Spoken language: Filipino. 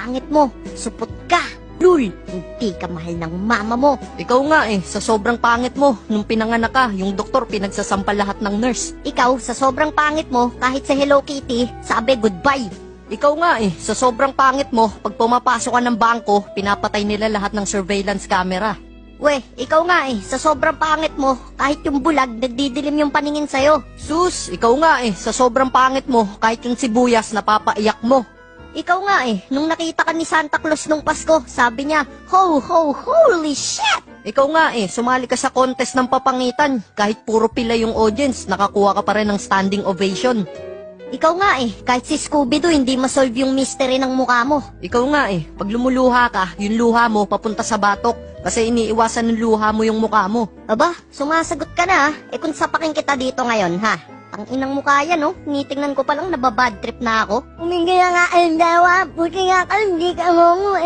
pangit mo. Supot ka. Lul, hindi ka mahal ng mama mo. Ikaw nga sa sobrang pangit mo, nung pinanganak ka, yung doktor pinagsasampal lahat ng nurse. Ikaw, sa sobrang pangit mo, kahit sa Hello Kitty, sabi goodbye. Ikaw nga sa sobrang pangit mo, pag pumapasok ka ng bangko, pinapatay nila lahat ng surveillance camera. Weh, ikaw nga sa sobrang pangit mo, kahit yung bulag, nagdidilim yung paningin sa'yo. Sus, ikaw nga sa sobrang pangit mo, kahit yung sibuyas, napapaiyak mo. Ikaw nga nung nakita ka ni Santa Claus nung Pasko, sabi niya, ho, ho, holy shit! Ikaw nga sumali ka sa contest ng papangitan, kahit puro pila yung audience, nakakuha ka pa rin ng standing ovation. Ikaw nga kahit si Scooby-Doo hindi masolve yung mystery ng mukha mo. Ikaw nga pag lumuluha ka, yung luha mo papunta sa batok, kasi iniiwasan ng luha mo yung mukha mo. Aba, sumasagot ka na kung sapakin kita dito ngayon ha. Ang inang mukha yan tinitingnan ko palang nababad trip na ako. Humingi nga ang dawa, buti nga ka hindi ka mo